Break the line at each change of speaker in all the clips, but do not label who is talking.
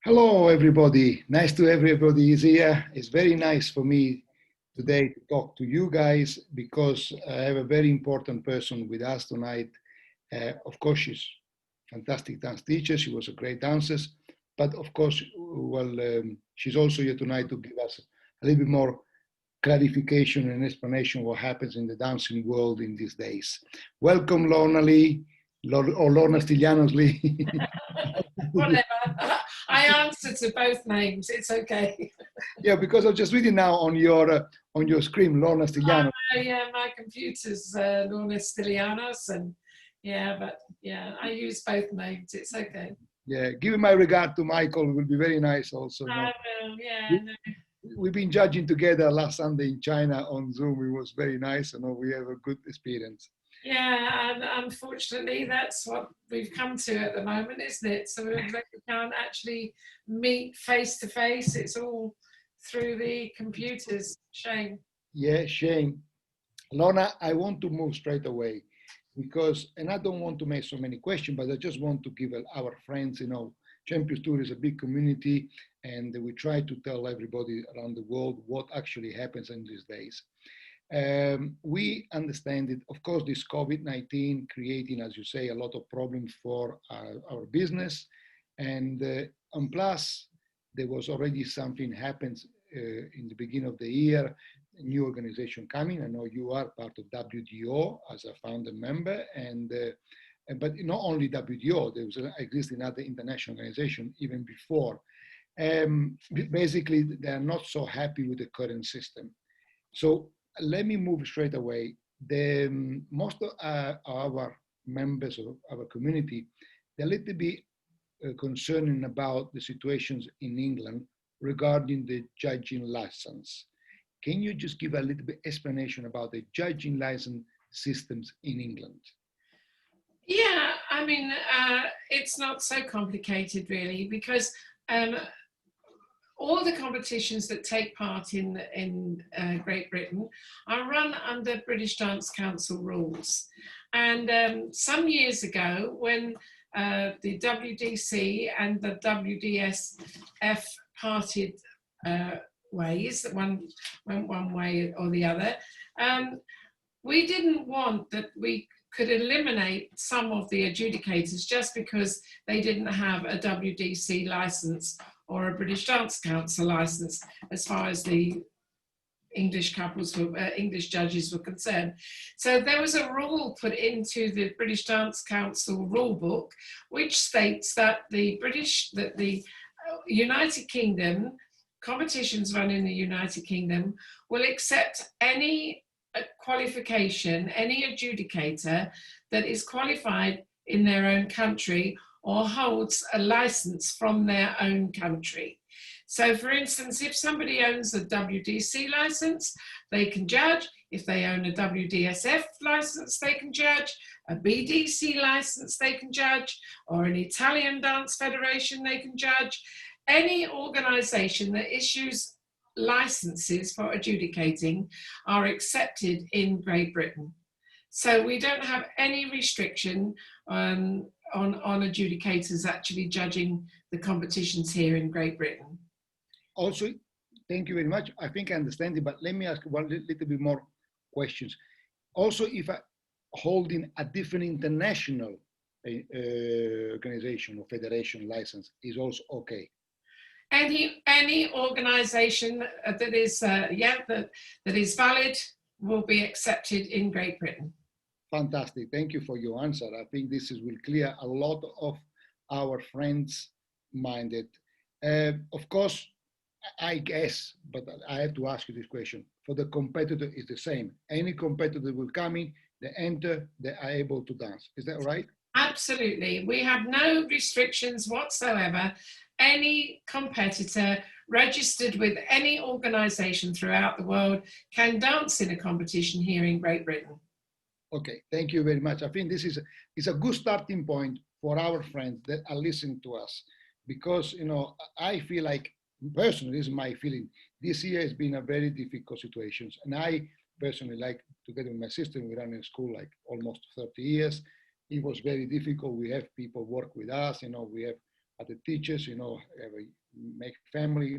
Hello, everybody. Nice to everybody is here. It's very nice for me today to talk to you guys because I have a very important person with us tonight. Of course, she's a fantastic dance teacher. She was a great dancer, but of course, she's also here tonight to give us a little bit more clarification and explanation what happens in the dancing world in these days. Welcome, Lorna Lee, or Lorna Stiglianos Lee.
Whatever. I answer to both names. It's okay.
Yeah, because I'm just reading now on your screen, Lorna Stigliano.
Yeah, my computer's Lorna Stylianos, and I use both names. It's okay.
Yeah, give my regard to Michael. It will be very nice also. You know.
I will. Yeah. No.
We've been judging together last Sunday in China on Zoom. It was very nice. You know, we have a good experience.
Yeah, and unfortunately, that's what we've come to at the moment, isn't it? So we can't actually meet face to face. It's all through the computers. Shame.
Yeah, shame. Lorna, I want to move straight away because, and I don't want to make so many questions, but I just want to give our friends, you know, Champions Tour is a big community and we try to tell everybody around the world what actually happens in these days. We understand it, of course, this COVID-19 creating, as you say, a lot of problems for our business. And plus, there was already something happens in the beginning of the year, a new organization coming. I know you are part of WDO as a founder member, but not only WDO, there was existing other international organization even before. Basically, they are not so happy with the current system. So let me move straight away. Most of our members of our community, they're a little bit concerning about the situations in England regarding the judging license. Can you just give a little bit explanation about the judging license systems in England?
Yeah, I mean, it's not so complicated really because all the competitions that take part in Great Britain are run under British Dance Council rules. And some years ago, when the WDC and the WDSF parted ways, that one went one way or the other, we didn't want that we could eliminate some of the adjudicators just because they didn't have a WDC license or a British Dance Council license as far as the English English judges were concerned. So there was a rule put into the British Dance Council rule book, which states that the United Kingdom, competitions run in the United Kingdom, will accept any qualification, any adjudicator that is qualified in their own country or holds a license from their own country. So for instance, if somebody owns a WDC license, they can judge. If they own a WDSF license, they can judge. A BDC license, they can judge. Or an Italian Dance Federation, they can judge. Any organization that issues licenses for adjudicating are accepted in Great Britain. So we don't have any restriction on adjudicators actually judging the competitions here in Great Britain.
Also, thank you very much. I think I understand it, but let me ask one little bit more questions. Also, if I holding a different international organization or federation license is also okay.
Any organization that is valid will be accepted in Great Britain.
Fantastic. Thank you for your answer. I think this will clear a lot of our friends' minded. Of course, I guess, but I have to ask you this question. For the competitor, is the same. Any competitor will come in, they enter, they are able to dance. Is that right?
Absolutely. We have no restrictions whatsoever. Any competitor registered with any organization throughout the world can dance in a competition here in Great Britain.
Okay, thank you very much. I think this is a good starting point for our friends that are listening to us, because you know I feel like personally, this is my feeling. This year has been a very difficult situation, and I personally, like together with my sister, we ran in school like almost 30 years. It was very difficult. We have people work with us, you know, we have are the teachers, make family,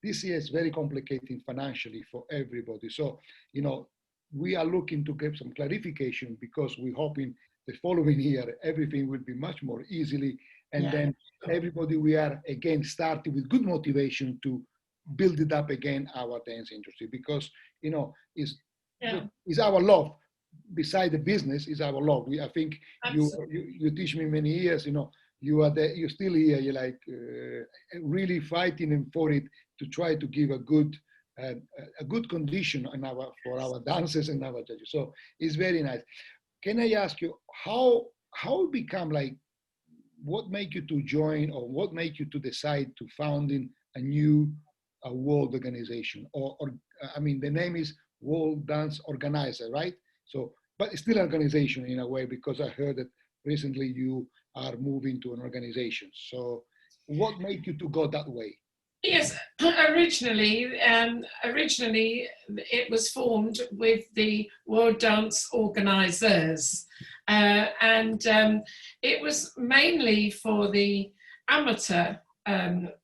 this year is very complicated financially for everybody. So, we are looking to get some clarification because we're hoping the following year everything will be much more easily. And
Yeah.
then everybody, we are again starting with good motivation to build it up again, our dance industry, because,
Yeah.
it's our love. Beside the business is our love. I think
Absolutely.
you teach me many years, you are there, you're still here, you're like really fighting and for it to try to give uh, a good condition for our dancers and our judges. So it's very nice. Can I ask you how it become like, what make you to join, or what make you to decide to founding a new world organization? Or I mean, the name is World Dance Organizer, right? So, but it's still an organization in a way, because I heard that recently you are moving to an organization. So, what made you to go that way?
Yes, originally it was formed with the World Dance Organisers, and it was mainly for the amateur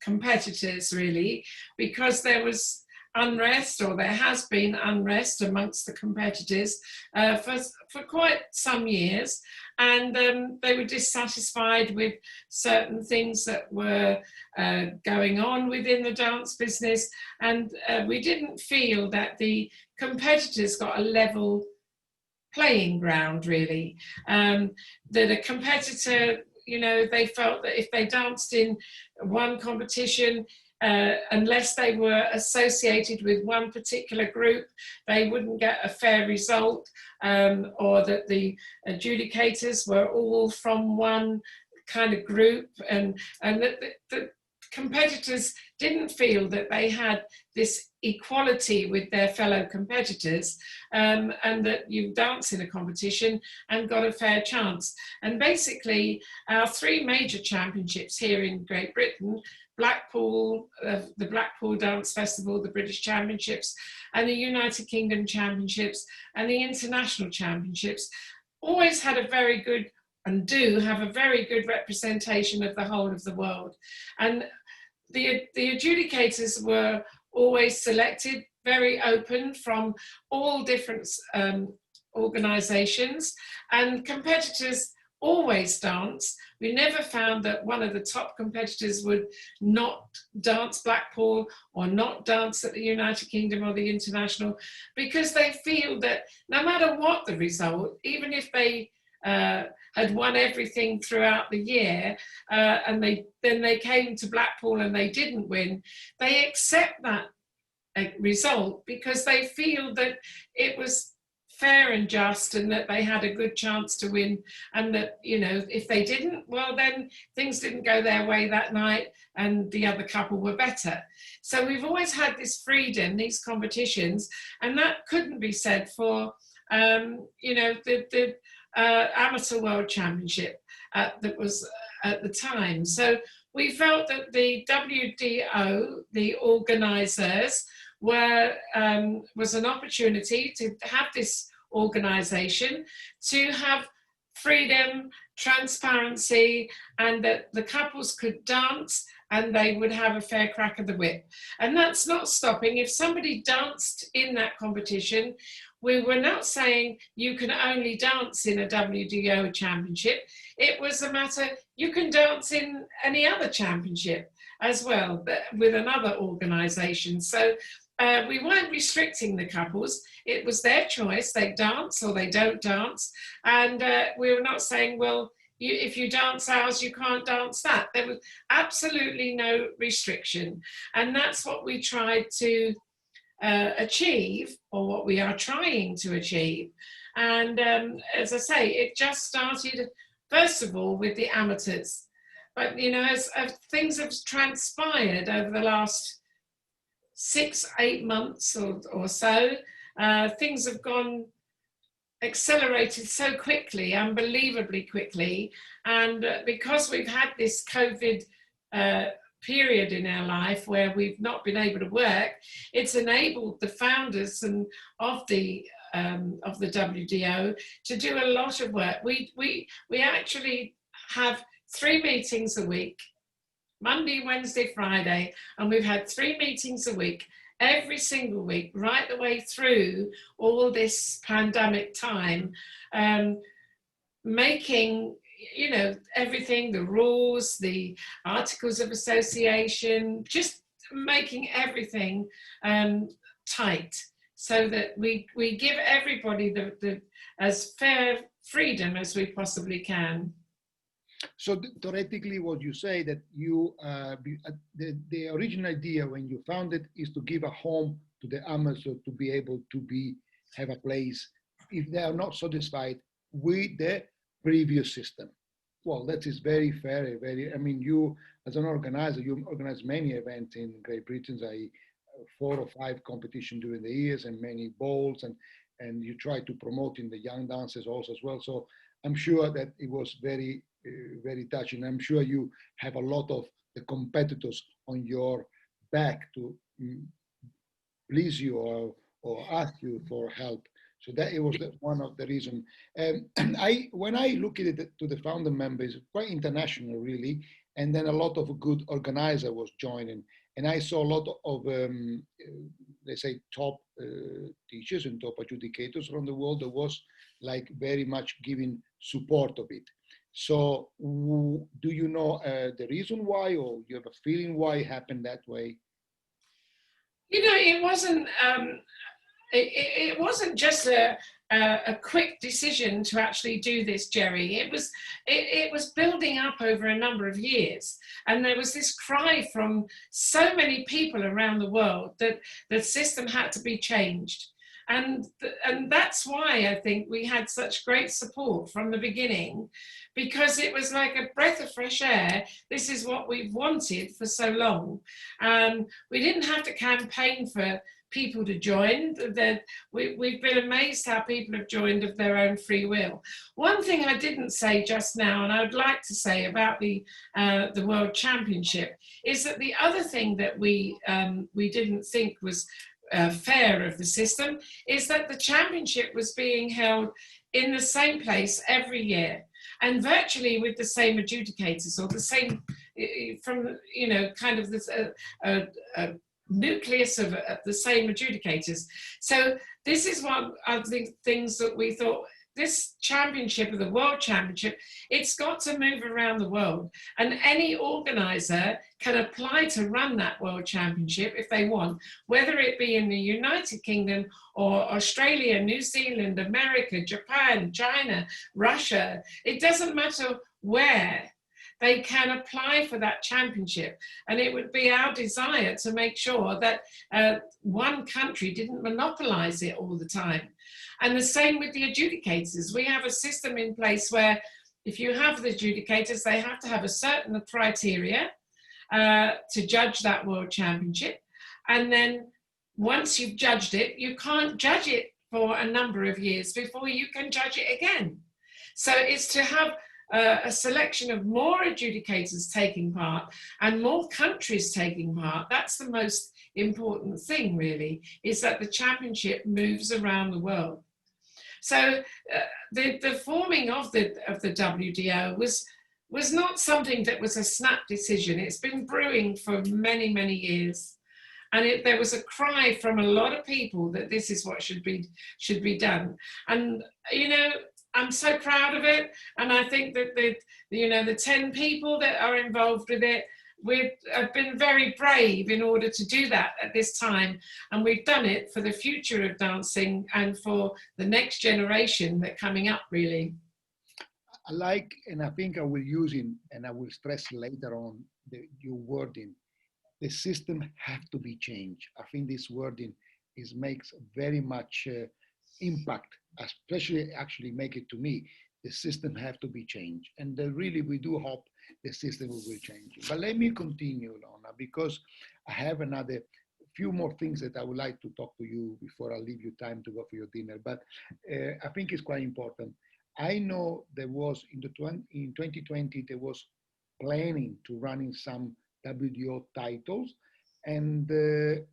competitors, really, because there was unrest, or there has been unrest amongst the competitors for quite some years, and they were dissatisfied with certain things that were going on within the dance business, and we didn't feel that the competitors got a level playing ground, really. That a competitor, they felt that if they danced in one competition, unless they were associated with one particular group, they wouldn't get a fair result, or that the adjudicators were all from one kind of group, and that the competitors didn't feel that they had this equality with their fellow competitors, and that you dance in a competition and got a fair chance. And basically, our three major championships here in Great Britain, Blackpool, the Blackpool Dance Festival, the British Championships, and the United Kingdom Championships, and the International Championships, always had a very good, and do have a very good representation of the whole of the world. And the adjudicators were always selected, very open, from all different organisations, and competitors always dance. We never found that one of the top competitors would not dance Blackpool or not dance at the United Kingdom or the International, because they feel that no matter what the result, even if they had won everything throughout the year, and then they came to Blackpool and they didn't win, they accept that result because they feel that it was fair and just, and that they had a good chance to win, and that, if they didn't, well, then things didn't go their way that night and the other couple were better. So we've always had this freedom, these competitions, and that couldn't be said for the Amateur World Championship that was at the time. So we felt that the WDO, the organisers, was an opportunity to have this organisation, to have freedom, transparency, and that the couples could dance and they would have a fair crack of the whip. And that's not stopping. If somebody danced in that competition, we were not saying you can only dance in a WDO championship. It was a matter, you can dance in any other championship as well, with another organisation. So we weren't restricting the couples. It was their choice. They dance or they don't dance. And we were not saying, well, if you dance ours, you can't dance that. There was absolutely no restriction. And that's what we tried to achieve, or what we are trying to achieve. And as I say, it just started, first of all, with the amateurs. But, as things have transpired over the last 6-8 months or so, things have gone accelerated so quickly, unbelievably quickly. And because we've had this COVID period in our life where we've not been able to work, it's enabled the founders and of the WDO to do a lot of work. We actually have 3 meetings a week Monday, Wednesday, Friday, and we've had 3 meetings a week, every single week, right the way through all this pandemic time, making, you know, everything, the rules, the articles of association, just making everything tight, so that we give everybody the as fair freedom as we possibly can.
So theoretically, what you say that you the original idea when you found it is to give a home to the Amazon to be able to have a place if they are not satisfied with the previous system. Well, that is very fair. Very. I mean, you as an organizer, you organize many events in Great Britain. 4 or 5 competitions during the years and many bowls and you try to promote in the young dancers also as well. So I'm sure that it was very touching. I'm sure you have a lot of the competitors on your back to please you or ask you for help. So that it was one of the reasons. When I look at it to the founder members, quite international really, and then a lot of good organizer was joining, and I saw a lot of let's say top teachers and top adjudicators around the world that was like very much giving support of it. So do you know the reason why, or you have a feeling why it happened that way?
You know, it wasn't. It wasn't just a quick decision to actually do this, Jerry. It was building up over a number of years, and there was this cry from so many people around the world that the system had to be changed. And that's why I think we had such great support from the beginning, because it was like a breath of fresh air. This is what we've wanted for so long. We didn't have to campaign for people to join. We've been amazed how people have joined of their own free will. One thing I didn't say just now, and I would like to say about the World Championship, is that the other thing that we didn't think was fair of the system is that the championship was being held in the same place every year, and virtually with the same adjudicators, or the same from, you know, kind of this nucleus of the same adjudicators. So this is one of the things that we thought, this championship, of the World Championship, it's got to move around the world, and any organizer can apply to run that World Championship if they want, whether it be in the United Kingdom or Australia, New Zealand, America, Japan, China, Russia. It doesn't matter where. They can apply for that championship, and it would be our desire to make sure that one country didn't monopolize it all the time. And the same with the adjudicators. We have a system in place where if you have the adjudicators, they have to have a certain criteria to judge that World Championship. And then once you've judged it, you can't judge it for a number of years before you can judge it again. So it's to have a selection of more adjudicators taking part and more countries taking part. That's the most important thing, really, is that the championship moves around the world. So the forming of the WDO was not something that was a snap decision. It's been brewing for many, many years. And there was a cry from a lot of people that this is what should be done. And, you know, I'm so proud of it. And I think that the 10 people that are involved with it, we have been very brave in order to do that at this time. And we've done it for the future of dancing and for the next generation that coming up, really.
I like, and I think I will use it, and I will stress later on your wording. The system have to be changed. I think this wording makes very much impact, especially actually make it to me. The system have to be changed, and really we do hope the system will change. But let me continue, Lorna, because I have another few more things that I would like to talk to you before I leave you time to go for your dinner. But I think it's quite important. I know there was in 2020 there was planning to running some WDO titles, and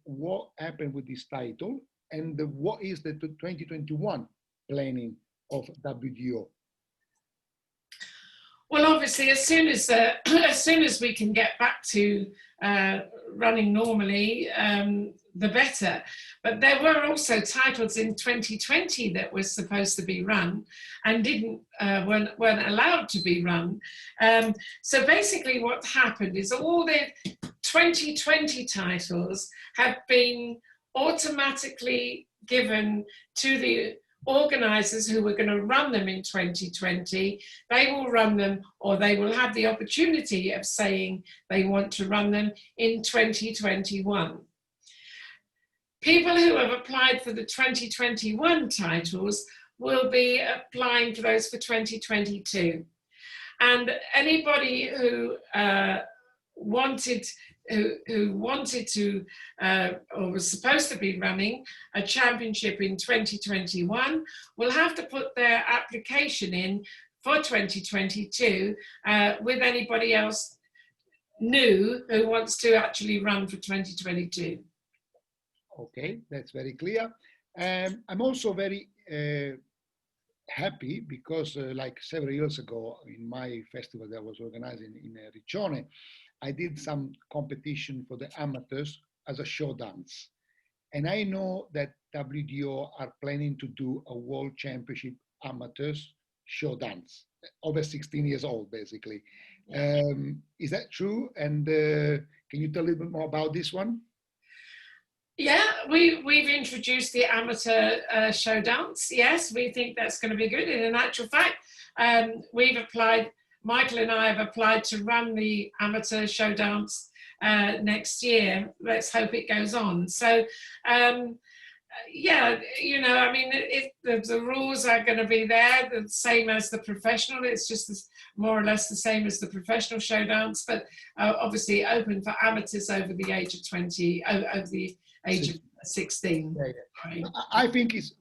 what happened with this title, and what is the 2021 planning of WDO?
Well, obviously, as soon as as soon as we can get back to running normally, the better. But there were also titles in 2020 that were supposed to be run and didn't weren't allowed to be run. So basically, what happened is all the 2020 titles have been automatically given to the organisers who were going to run them in 2020. They will run them, or they will have the opportunity of saying they want to run them in 2021. People who have applied for the 2021 titles will be applying for those for 2022. And anybody who wanted to or was supposed to be running a championship in 2021 will have to put their application in for 2022 with anybody else new who wants to actually run for 2022.
Okay, that's very clear. I'm also very happy because like several years ago in my festival that I was organizing in Riccione, I did some competition for the amateurs as a show dance. And I know that WDO are planning to do a world championship amateurs show dance, over 16 years old, basically. Is that true? And can you tell a little bit more about this one?
Yeah, we've introduced the amateur show dance. Yes, we think that's going to be good. In actual fact, we've applied, Michael and I have applied to run the amateur show dance next year. Let's hope it goes on. So, yeah, you know, I mean, the rules are going to be there, the same as the professional. It's just more or less the same as the professional show dance, but obviously open for amateurs over the age of 20, over the age of 16.
Yeah, yeah.
Right?
I think it's,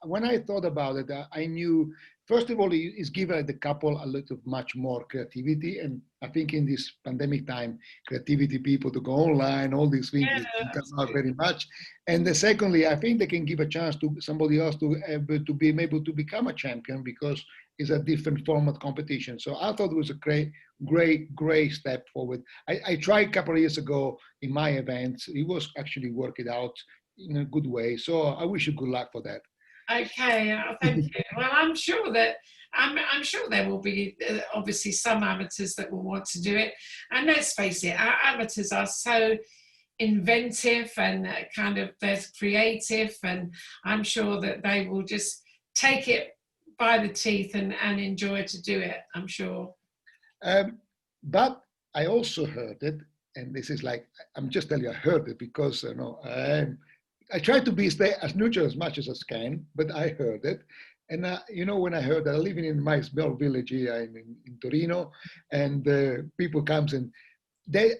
when I thought about it, I knew, first of all, it's given the couple a little much more creativity. And I think in this pandemic time, creativity, people to go online, all these things come out very much. And secondly, I think they can give a chance to somebody else to be able to become a champion because it's a different format competition. So I thought it was a great step forward. I tried a couple of years ago in my events. It was actually working out in a good way. So I wish you good luck for that.
Okay, thank you. Well, I'm sure that I'm sure there will be obviously some amateurs that will want to do it. And let's face it, our amateurs are so inventive and kind of they're creative, and I'm sure that they will just take it by the teeth and enjoy to do it. I'm sure.
But I also heard it, and this is like I'm just telling you, I heard it because you know I try to stay as neutral as much as I can, but I heard it. And you know, when I heard that, I'm living in my small village here in Torino, and people comes and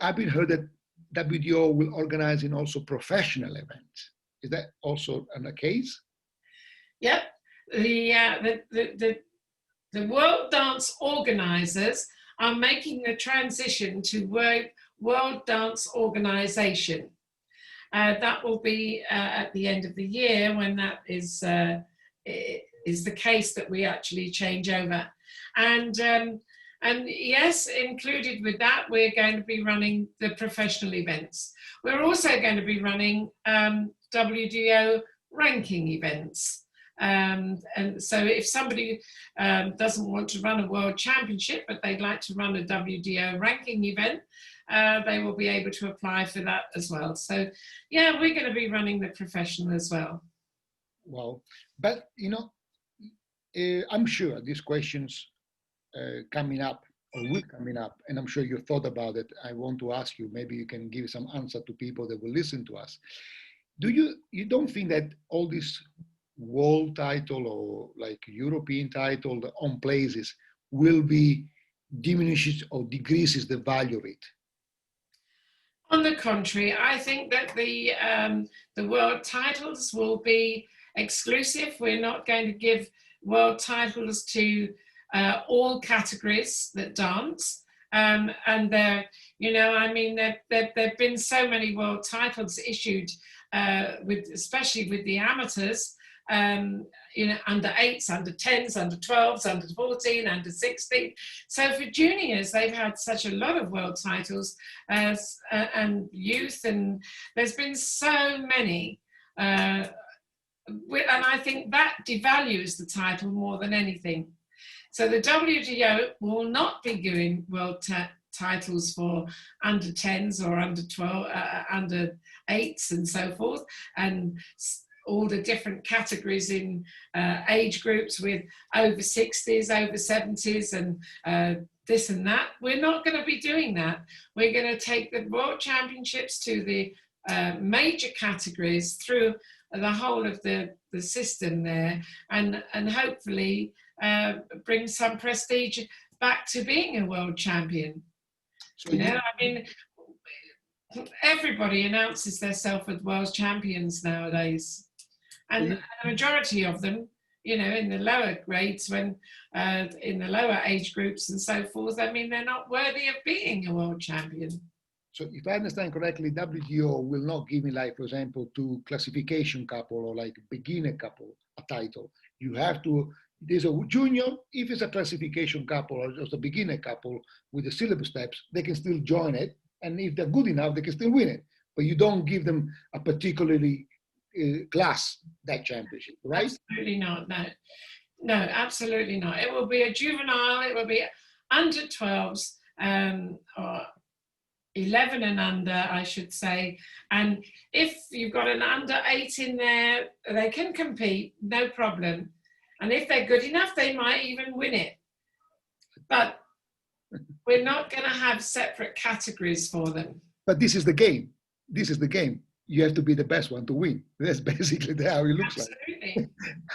I've been heard that WDO will organize in also professional events. Is that also the case?
Yep. The World Dance organizers are making the transition to World Dance Organization. That will be at the end of the year when that is the case that we actually change over. And yes, included with that, we're going to be running the professional events. We're also going to be running WDO ranking events. And so if somebody doesn't want to run a world championship, but they'd like to run a WDO ranking event, they will be able to apply for that as well. So yeah, we're going to be running the professional as well.
Well, but you know, I'm sure these questions coming up or will coming up, and I'm sure you thought about it. I want to ask you, maybe you can give some answer to people that will listen to us. You don't think that all this world title or like European title on places will be diminishes or decreases the value of it?
On the contrary, I think that the world titles will be exclusive. We're not going to give world titles to all categories that dance. And there, you know, I mean, there've been so many world titles issued, especially with the amateurs. under 8s, under 10s, under 12s, under 14, under 16. So for juniors, they've had such a lot of world titles and youth, and there's been so many. And I think that devalues the title more than anything. So the WTO will not be giving world titles for under 10s or under 12, under 8s and so forth, and all the different categories in age groups with over 60s, over 70s, and this and that. We're not going to be doing that. We're going to take the World Championships to the major categories through the whole of the system there, and hopefully bring some prestige back to being a world champion. So, I mean, everybody announces themselves as world champions nowadays, and a majority of them, in the lower grades, when in the lower age groups and so forth, I mean, they're not worthy of being a world champion.
So if I understand correctly, WTO will not give me, like, for example, to classification couple or like beginner couple a title. You have to, there's a junior, if it's a classification couple or just a beginner couple with the syllabus steps, they can still join it. And if they're good enough, they can still win it. But you don't give them a particularly class, that championship, right?
Absolutely not, no. No, absolutely not. It will be a juvenile, it will be under 12s, or 11 and under, I should say. And if you've got an under 8 in there, they can compete, no problem. And if they're good enough, they might even win it. But we're not going to have separate categories for them.
But this is the game. This is the game. You have to be the best one to win. That's basically how it looks.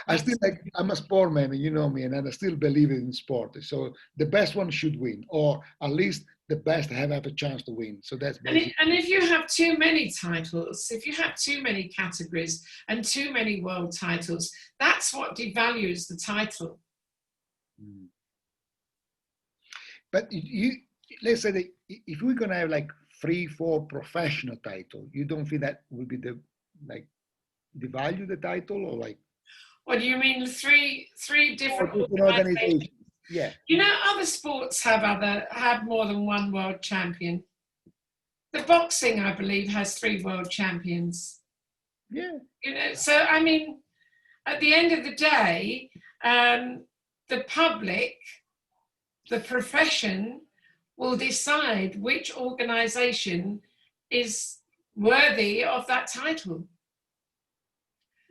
Absolutely.
like. I'm a sport man, and you know me, and I still believe in sport. So the best one should win, or at least the best have a chance to win. So that's basically.
And if you have too many titles, if you have too many categories and too many world titles, that's what devalues the title.
But let's say that if we're gonna have like 3-4 professional titles, you don't feel that would be devalue the title, or like?
What do you mean, three different
organizations? Yeah.
Other sports have more than one world champion. The boxing, I believe, has 3 world champions.
Yeah.
So I mean, at the end of the day, the public, the profession, will decide which organization is worthy of that title.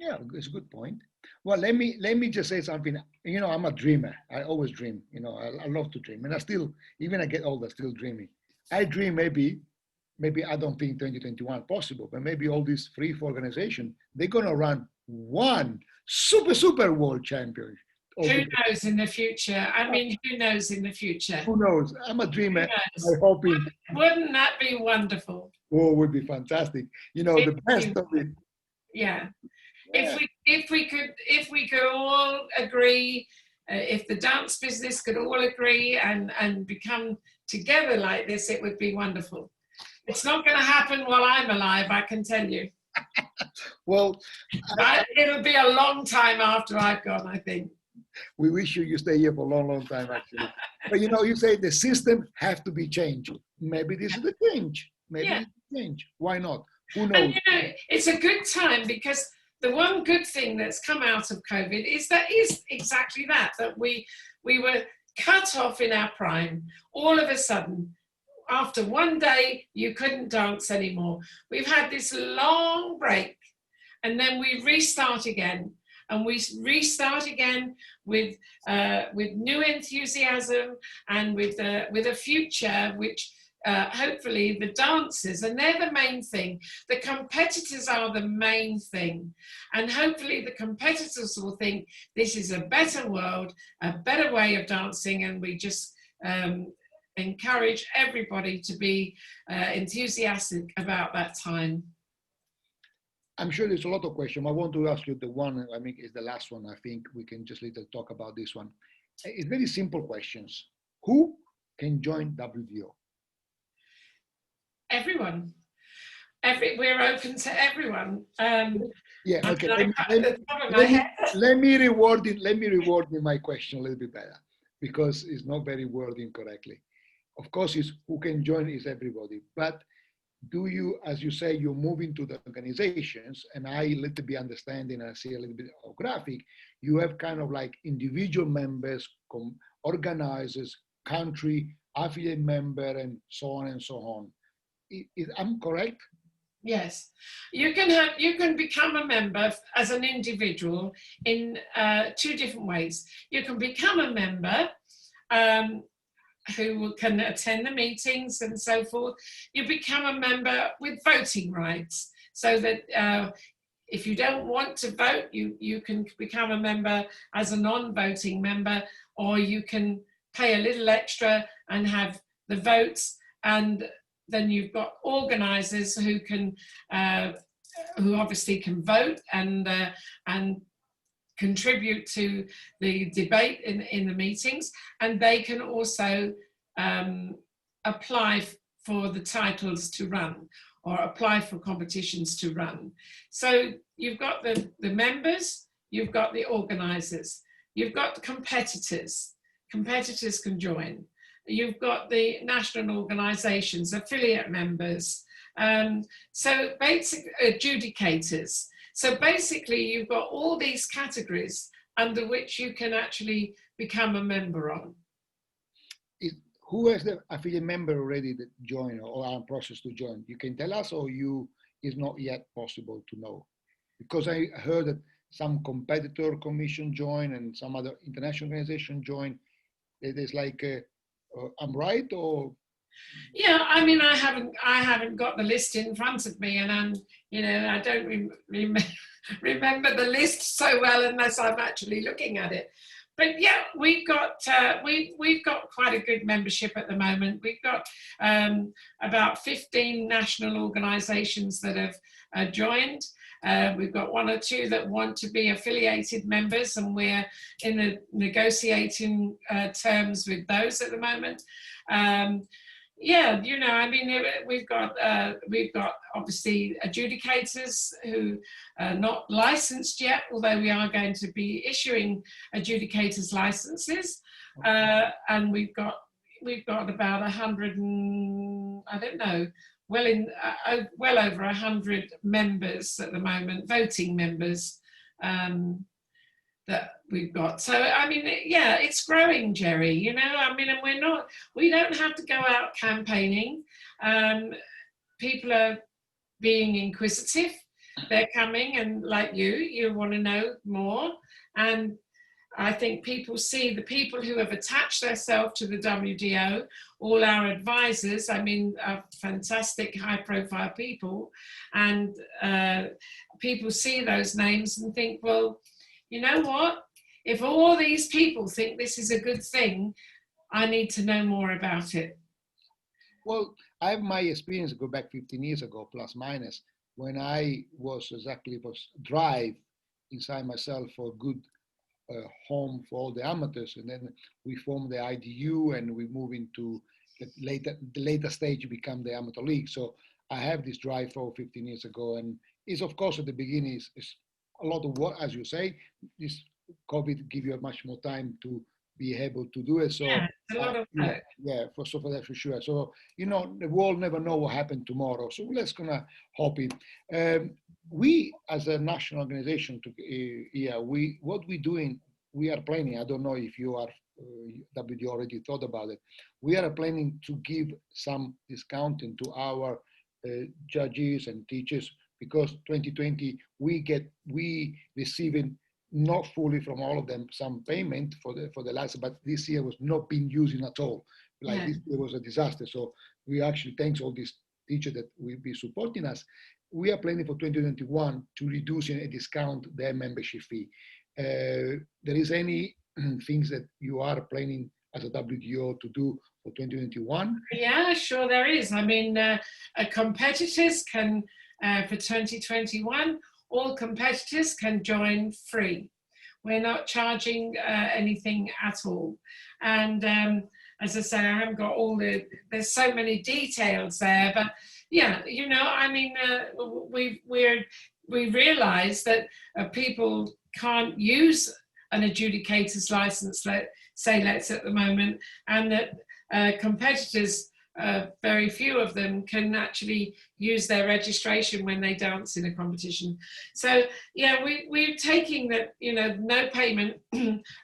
Yeah, it's a good point. Well, let me just say something. I'm a dreamer. I always dream. I love to dream, and I still, even I get older, still dreaming. I dream maybe I don't think 2021 possible, but maybe all these 3-4 organizations, they're gonna run one super world champion.
Who knows in the future? I mean, who knows in the future?
Who knows? I'm a dreamer. I'm hoping.
Wouldn't that be wonderful?
Oh, it would be fantastic. The best of it.
Yeah. If we could all agree, if the dance business could all agree and become together like this, it would be wonderful. It's not going to happen while I'm alive, I can tell you.
Well,
it'll be a long time after I've gone, I think.
We wish you stay here for a long time, actually. But you say the system have to be changed. Maybe this is the change. Maybe it's the change. Why not? Who knows?
And it's a good time, because the one good thing that's come out of COVID is exactly that we were cut off in our prime. All of a sudden, after one day, you couldn't dance anymore. We've had this long break, and then we restart again. And we restart again with new enthusiasm and with a future which hopefully the dancers, and they're the main thing. The competitors are the main thing. And hopefully the competitors will think this is a better world, a better way of dancing, and we just encourage everybody to be enthusiastic about that time.
I'm sure there's a lot of questions. I want to ask you the one, I mean, is the last one. I think we can just little talk about this one. It's very simple questions. Who can join WTO?
Everyone. We're open to everyone.
Yeah,
I
okay.
mean, at the top of my head.
Let me reward it. Let me reward my question a little bit better because it's not very wording correctly. Of course, is who can join is everybody. But do you, as you say, you're moving to the organizations, and I little bit understanding and I see a little bit of graphic, you have kind of like individual members, organizers, country, affiliate member, and so on and so on. I'm correct?
Yes, you can become a member as an individual in two different ways. You can become a member um, who can attend the meetings and so forth. You become a member with voting rights, so that if you don't want to vote, you can become a member as a non-voting member, or you can pay a little extra and have the votes, and then you've got organisers who can, who obviously can vote and contribute to the debate in the meetings, and they can also apply for the titles to run or apply for competitions to run. So you've got the members, you've got the organisers, you've got the competitors. Competitors can join. You've got the national organisations, affiliate members, so basic adjudicators. So basically you've got all these categories under which you can actually become a member on.
Who has the affiliate member already that join or are in process to join? You can tell us, or you is not yet possible to know? Because I heard that some competitor commission join and some other international organization join. It is like, I'm right, or?
Yeah, I mean, I haven't got the list in front of me, and I don't remember the list so well unless I'm actually looking at it. But yeah, we've got quite a good membership at the moment. We've got about 15 national organisations that have joined. We've got one or two that want to be affiliated members, and we're in the negotiating terms with those at the moment. Yeah, I mean, we've got obviously adjudicators who are not licensed yet, although we are going to be issuing adjudicators licenses, and we've got about 100 and I don't know, well over 100 members at the moment, voting members. That we've got. So I mean, yeah, it's growing, Jerry, I mean, and we don't have to go out campaigning. People are being inquisitive. They're coming, and like you want to know more. And I think people see the people who have attached themselves to the WDO, all our advisors, I mean, are fantastic high profile people, and people see those names and think, well, you know what? If all these people think this is a good thing, I need to know more about it.
Well, I have my experience go back 15 years ago, plus minus, when I was drive inside myself for a good home for all the amateurs, and then we formed the IDU, and we move into the later stage, become the amateur league. So I have this drive for 15 years ago, and it's of course at the beginning is a lot of work, as you say. This COVID give you much more time to be able to do it. So
yeah, a lot of work.
yeah, for that for sure. So the world never know what happened tomorrow. So let's gonna hope it. We as a national organization, what we doing. We are planning. I don't know if you are WD already thought about it. We are planning to give some discounting to our judges and teachers, because 2020 we receiving not fully from all of them some payment for the license, but this year was not being used at all. Like this year was a disaster. So we actually thanks all these teachers that will be supporting us. We are planning for 2021 to reduce and discount their membership fee. There is any things that you are planning as a WDO to do for 2021?
Yeah, sure there is. I mean, competitors can, for 2021, all competitors can join free. We're not charging anything at all. And as I say, I haven't got there's so many details there, but yeah, I mean, we're we realize that people can't use an adjudicator's license, let's at the moment, and that competitors, very few of them can actually use their registration when they dance in a competition. So yeah, we're taking that, no payment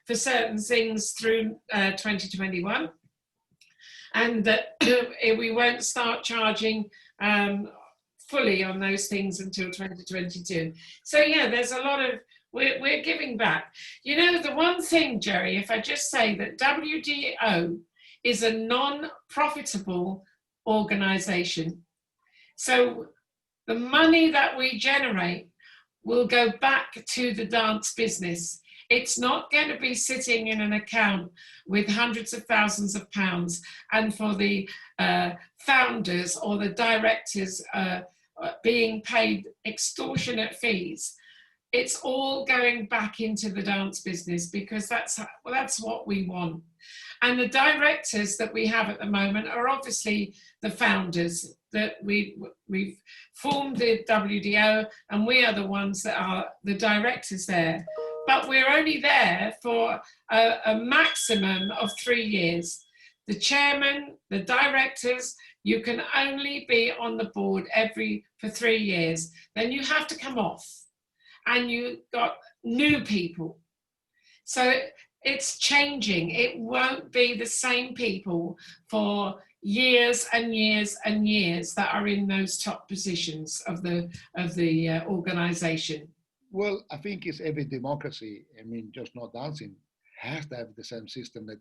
for certain things through 2021, and that we won't start charging fully on those things until 2022. So yeah, there's a lot of, we're giving back. The one thing, Jerry, if I just say that WDO is a non-profitable organization. So the money that we generate will go back to the dance business. It's not going to be sitting in an account with hundreds of thousands of pounds, and for the founders or the directors being paid extortionate fees. It's all going back into the dance business, because that's what we want. And the directors that we have at the moment are obviously the founders, that we've formed the WDO, and we are the ones that are the directors there. But we're only there for a maximum of 3 years. The chairman, the directors, you can only be on the board for 3 years. Then you have to come off, and you got new people. So it's changing. It won't be the same people for years and years and years that are in those top positions of the organization.
Well, I think it's every democracy. I mean, just not dancing has to have the same system. That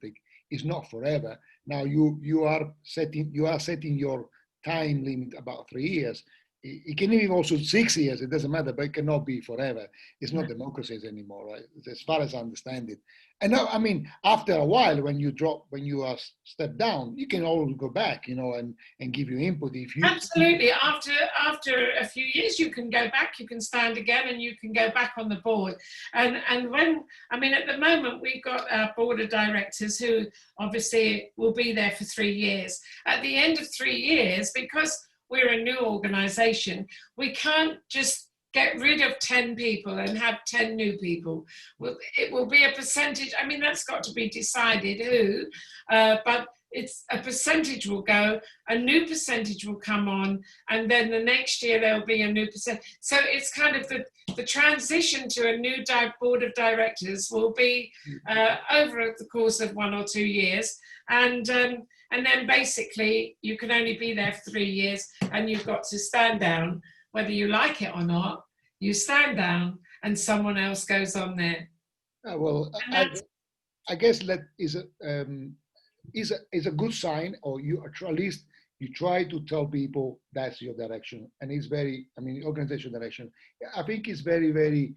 it's not forever. Now you are setting your time limit about 3 years. It can be also 6 years. It doesn't matter, but it cannot be forever. It's not democracies anymore, right? As far as I understand it. And now, I mean, after a while, when you are step down, you can always go back, and give your input. If you
Absolutely. After a few years, you can go back. You can stand again, and you can go back on the board. And at the moment, we've got our board of directors who obviously will be there for 3 years. At the end of 3 years, because we're a new organization, we can't just get rid of 10 people and have 10 new people. Well, it will be a percentage. I mean, that's got to be decided who, but it's a percentage will go, a new percentage will come on, and then the next year there'll be a new percent. So it's kind of the transition to a new board of directors will be over the course of 1 or 2 years. And then basically you can only be there for 3 years, and you've got to stand down, whether you like it or not. You stand down, and someone else goes on there.
Well, I guess that is a good sign, or at least you try to tell people that's your direction, and it's organization direction. I think it's very, very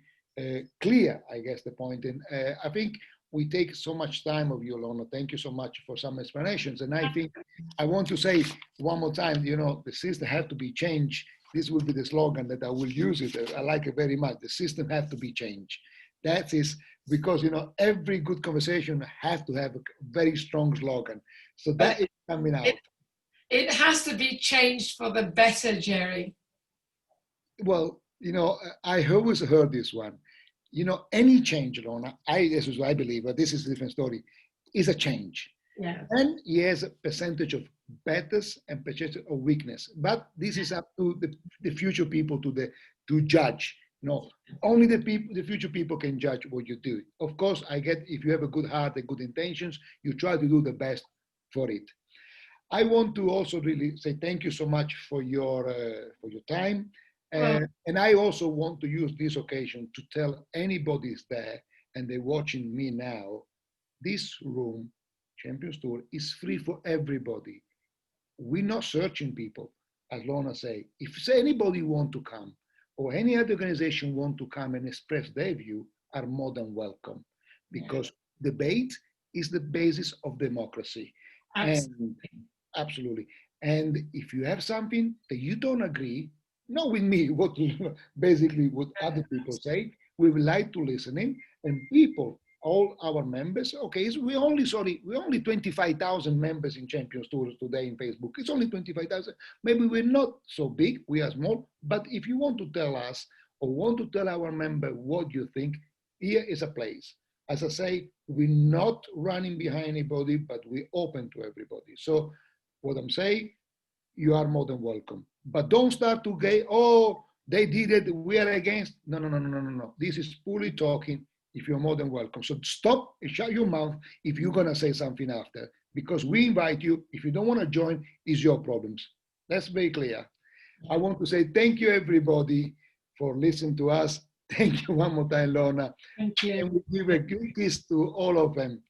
clear. I guess the point, and I think we take so much time of you, Lorna. Thank you so much for some explanations. And I think I want to say one more time, the system has to be changed. This will be the slogan that I will use it. I like it very much. The system has to be changed. That is because, every good conversation has to have a very strong slogan. So that is coming out.
It has to be changed for the better, Jerry.
Well, I always heard this one. Any change, Lorna, this is what I believe, but this is a different story, is a change.
Yeah.
And yes, a percentage of betters and percentage of weakness. But this is up to the future people to judge. Only the future people can judge what you do. Of course, I get if you have a good heart and good intentions, you try to do the best for it. I want to also really say thank you so much for your time. And I also want to use this occasion to tell anybody is there and they're watching me now, this room, Champions Tour, is free for everybody. We're not searching people, as Lorna say. If anybody want to come, or any other organization want to come and express their view, are more than welcome. Because debate is the basis of democracy. Absolutely. And if you have something that you don't agree, not with me, basically what other people say, we would like to listen in, and people, all our members, okay, so we're only 25,000 members in Champions Tours today in Facebook. It's only 25,000. Maybe we're not so big, we are small, but if you want to tell us or want to tell our member what you think, here is a place. As I say, we're not running behind anybody, but we're open to everybody. So what I'm saying, you are more than welcome. But don't start to get, oh, they did it, we are against. No, no, no, no, no, no, no. This is fully talking. If you're more than welcome. So stop and shut your mouth if you're gonna say something after, because we invite you. If you don't want to join, it's your problems. That's very clear. I want to say thank you everybody for listening to us. Thank you one more time, Lorna.
Thank you.
And we give a good kiss to all of them.